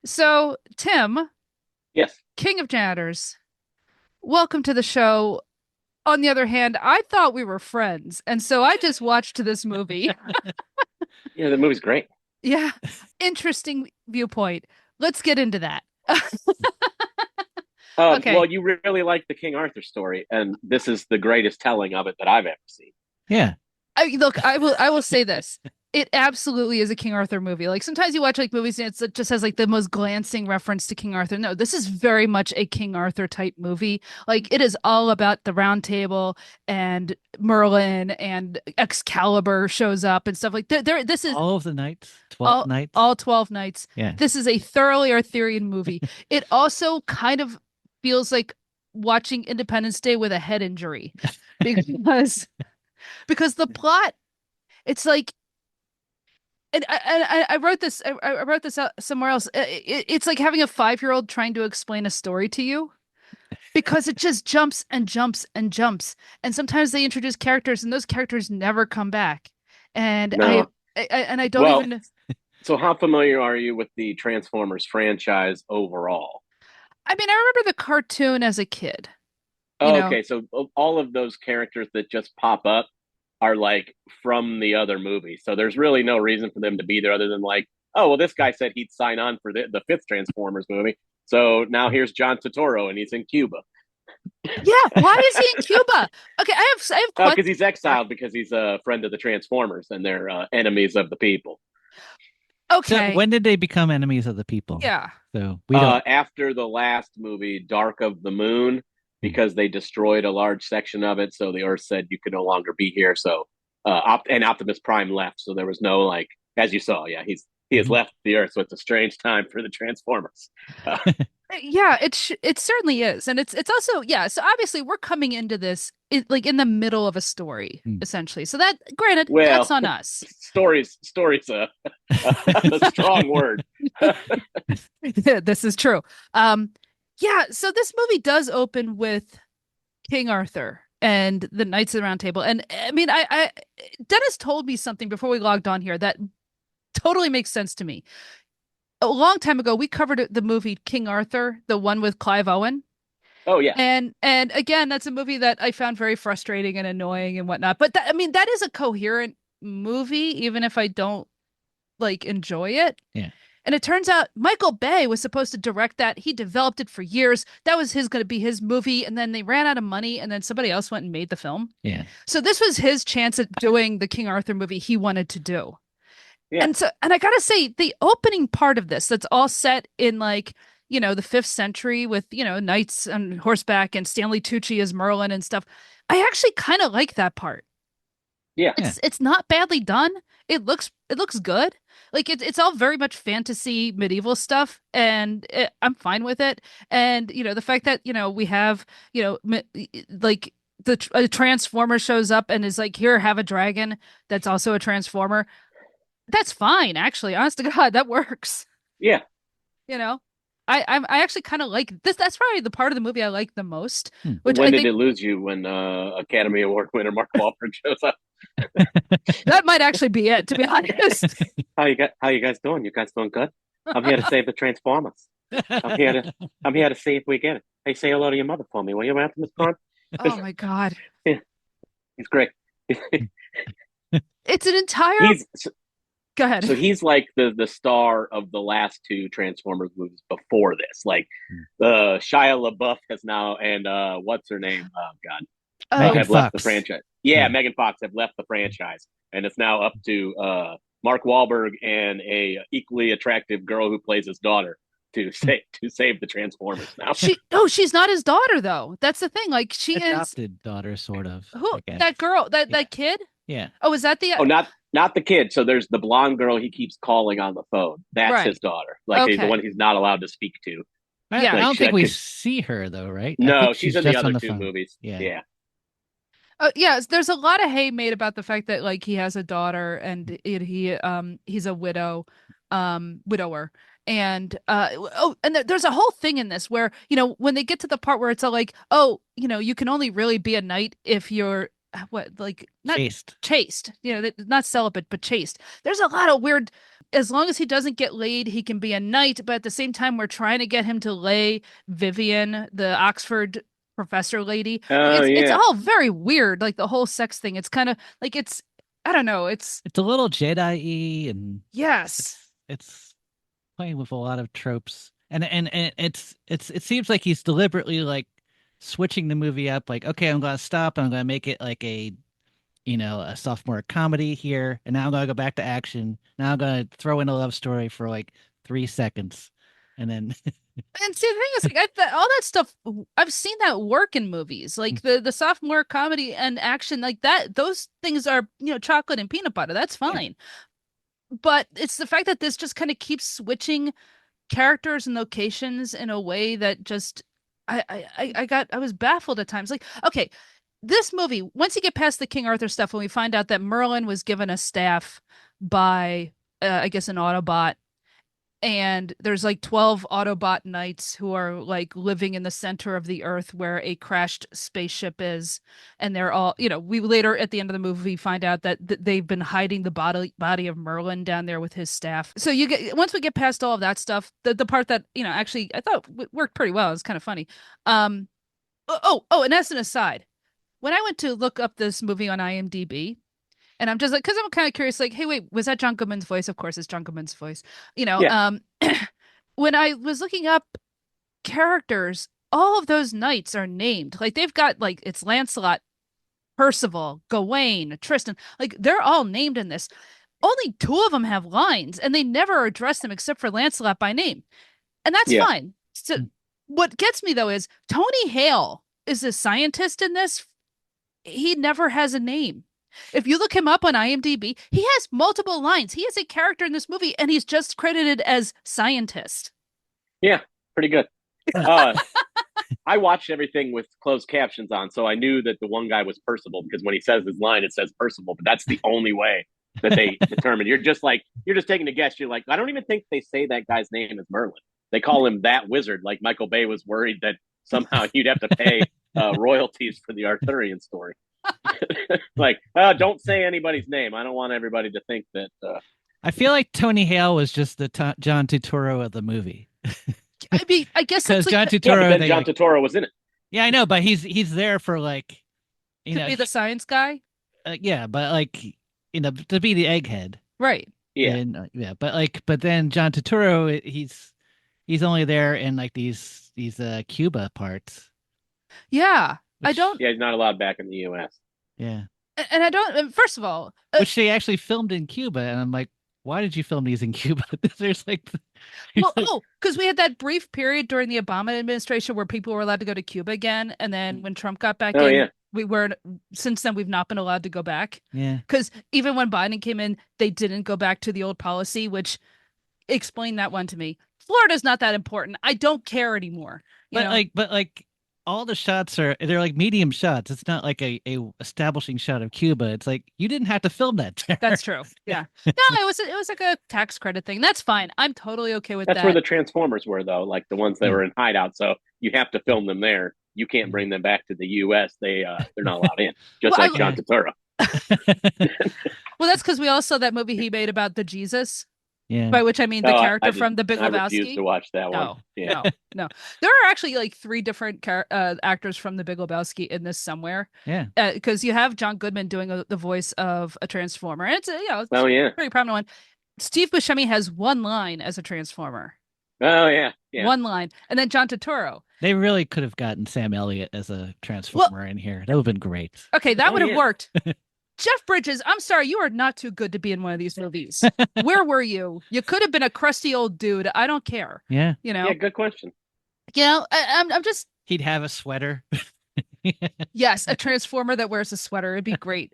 So, Tim, Yes. King of Janitors, welcome to the show. On the other hand, I thought we were friends, and so I just watched this movie. Yeah, the movie's great. Yeah, interesting viewpoint. Let's get into that. Well, Okay. you really like the King Arthur story, and this is the greatest telling of it that I've ever seen. Yeah. Look, I will say this. It absolutely is a King Arthur movie. Like sometimes you watch like movies and it just has like the most glancing reference to King Arthur. No, this is very much a King Arthur type movie. Like it is all about the round table and Merlin and Excalibur shows up and stuff like that. This is All of the nights, 12 all nights. all 12 nights. Yeah. This is a thoroughly Arthurian movie. It also kind of feels like watching Independence Day with a head injury because the plot it's like and I wrote this I wrote this out somewhere else. It's like having a 5-year-old trying to explain a story to you because it just jumps and jumps and jumps. And sometimes they introduce characters and those characters never come back. And No. I don't Well, even so how familiar are you with the Transformers franchise overall? I mean, I remember the cartoon as a kid, you Oh, know. okay, so all of those characters that just pop up are like from the other movies. So there's really no reason for them to be there other than like, oh, well, this guy said he'd sign on for the fifth Transformers movie. So now here's John Turturro and he's in Cuba. Yeah, why is he in Cuba? Okay, I have Oh, questions because he's here. exiled because he's a friend of the Transformers and they're enemies of the people. So Okay. when did they become enemies of the people? Yeah. So we don't. After the last movie, Dark of the Moon, Hmm. because they destroyed a large section of it, so the Earth said you could no longer be here. So, and Optimus Prime left, so there was no like, as you saw, yeah, he has Mhm. left the Earth, so it's a strange time for the Transformers. Uh, Yeah, it certainly is. And it's also yeah, so obviously we're coming into this like in the middle of a story Hmm. essentially. So that granted, that's well, on us. stories a strong word. This is true. Um yeah, so this movie does open with King Arthur and the Knights of the Round Table. And I mean, I Dennis told me something before we logged on here that totally makes sense to me. A long time ago, we covered the movie King Arthur, the one with Clive Owen. Oh yeah, And again, that's a movie that I found very frustrating and annoying and whatnot. But that, I mean, that is a coherent movie, even if I don't like enjoy it. Yeah. And it turns out Michael Bay was supposed to direct that. He developed it for years. That was his going to be his movie, and then they ran out of money, and then somebody else went and made the film. Yeah. So this was his chance at doing the King Arthur movie he wanted to do. yeah. And I gotta say, the opening part of this that's all set in like, the fifth century with, knights on horseback and Stanley Tucci as Merlin and stuff. I actually kind of like that part. Yeah. Yeah. It's not badly done. It looks good. Like it's all very much fantasy medieval stuff, and I'm fine with it. And the fact that we have like a transformer shows up and is like, here, have a dragon that's also a transformer. That's fine, actually. Honest to God, that works. Yeah. You know, I actually kind of like this. That's probably the part of the movie I like the most, Hmm. which When I did think it lose you when Academy Award winner Mark Wahlberg shows up? that might actually be it, to be honest. How you guys doing? You guys doing good? I'm here to save the Transformers. I'm here to I'm here to see if we get it. Hey, say hello to your mother for me, will you, Optimus Prime? Oh my God, Yeah, he's great. it's an entire. he's Go ahead. so he's like the star of the last two Transformers movies before this. Like Shia LaBeouf has now and what's her name? Oh God, Oh, Megan have left the Fox. franchise. Yeah, Yeah. Megan Fox have left the franchise, and it's now up to Mark Wahlberg and a equally attractive girl who plays his daughter to save the Transformers now. she's not his daughter though. That's the thing. Like she is Adopted daughter, sort of, who I guess. that girl Yeah. that kid. Yeah. Oh, is that the Oh, not the kid. So there's the blonde girl he keeps calling on the phone. That's his right? daughter. Like he's the one Okay, he's not allowed to speak to. I yeah. Like don't think we cause, see her though, right? I no, think she's she's in the just other on the two phone. movies. Yeah. Yeah. Yeah, there's a lot of hay made about the fact that like he has a daughter and he's a widower. And and there's a whole thing in this where, when they get to the part where it's all like, oh, you can only really be a knight if you're what, like not Chased. chaste, not celibate but chaste. There's a lot of weird as long as he doesn't get laid, he can be a knight. But at the same time, we're trying to get him to lay Vivian, the Oxford professor lady. Like Oh it's yeah. all very weird. Like the whole sex thing. It's kind of like I don't know. It's a little Jedi-y, and Yes. it's playing with a lot of tropes. And it seems like he's deliberately like switching the movie up, like, okay, I'm gonna stop, I'm gonna make it like a sophomore comedy here, and now I'm gonna go back to action. Now I'm gonna throw in a love story for like 3 seconds, and then And see, the thing is, like, all that stuff, I've seen that work in movies, like the sophomore comedy and action, like that. Those things are, chocolate and peanut butter. That's yeah. fine. But it's the fact that this just kind of keeps switching characters and locations in a way that just, I was baffled at times. Like, okay, this movie, once you get past the King Arthur stuff, when we find out that Merlin was given a staff by, I guess, an Autobot, and there's like 12 Autobot knights who are like living in the center of the earth where a crashed spaceship is, and they're all, we later at the end of the movie find out that they've been hiding the body of Merlin down there with his staff. So you get, once we get past all of that stuff, the part that, actually I thought worked pretty well. It's kind of funny. And as an aside, when I went to look up this movie on IMDb, and I'm just like, because I'm kind of curious, like, hey, wait, was that John Goodman's voice? Of course, it's John Goodman's voice. You know, Yeah. um, when I was looking up characters, all of those knights are named. Like they've got like it's Lancelot, Percival, Gawain, Tristan. Like they're all named in this. Only two of them have lines, and they never address them except for Lancelot by name, and that's Yeah. fine. So what gets me though is Tony Hale is a scientist in this. He never has a name. If you look him up on IMDb, he has multiple lines. He is a character in this movie, and he's just credited as scientist. Yeah, pretty good. I watched everything with closed captions on, so I knew that the one guy was Percival because when he says his line, it says Percival, but that's the only way that they determine. You're just taking a guess. You're like, I don't even think they say that guy's name is Merlin. They call him that wizard, like Michael Bay was worried that somehow you'd have to pay royalties for the Arthurian story. Like, don't say anybody's name. I don't want everybody to think that. I feel like Tony Hale was just the John Turturro of the movie. I mean, I guess Because it's John like Turturro, yeah, then John Turturro was in it. Yeah, I know, but he's there for like, to be the science guy, yeah, but like, to be the egghead, right? Yeah, and, but then John Turturro, he's only there in like these Cuba parts. Yeah, I Which, don't. yeah, he's not allowed back in the U.S. Yeah, And I don't. First of all, which they actually filmed in Cuba, and I'm like, why did you film these in Cuba? There's like, because we had that brief period during the Obama administration where people were allowed to go to Cuba again, and then when Trump got back in, yeah. we were. Since then, we've not been allowed to go back. Yeah, because even when Biden came in, they didn't go back to the old policy, which explain that one to me. Florida's not that important. I don't care anymore. But like all the shots they're like medium shots. It's not like a establishing shot of Cuba. It's like you didn't have to film that there. That's true. Yeah. No, it was like a tax credit thing. That's fine. I'm totally okay with that. That's where the Transformers were, though, like the ones that were in hideout. So you have to film them there. You can't bring them back to the U.S. They're not allowed in, just like John Turturro. Well, that's because we all saw that movie he made about the Jesus. Yeah. By which I mean the character from The Big Lebowski. I refuse to watch that one. No, yeah. No. There are actually like 3 different actors from The Big Lebowski in this somewhere. Yeah. Because you have John Goodman doing the voice of a Transformer. And it's it's a pretty prominent one. Steve Buscemi has one line as a Transformer. Oh, yeah. One line. And then John Turturro. They really could have gotten Sam Elliott as a Transformer in here. That would have been great. Okay, that would have worked. Jeff Bridges, I'm sorry, you are not too good to be in one of these movies. Where were you? You could have been a crusty old dude. I don't care. Yeah. Yeah, good question. I'm just. He'd have a sweater. Yes, a Transformer that wears a sweater. It'd be great.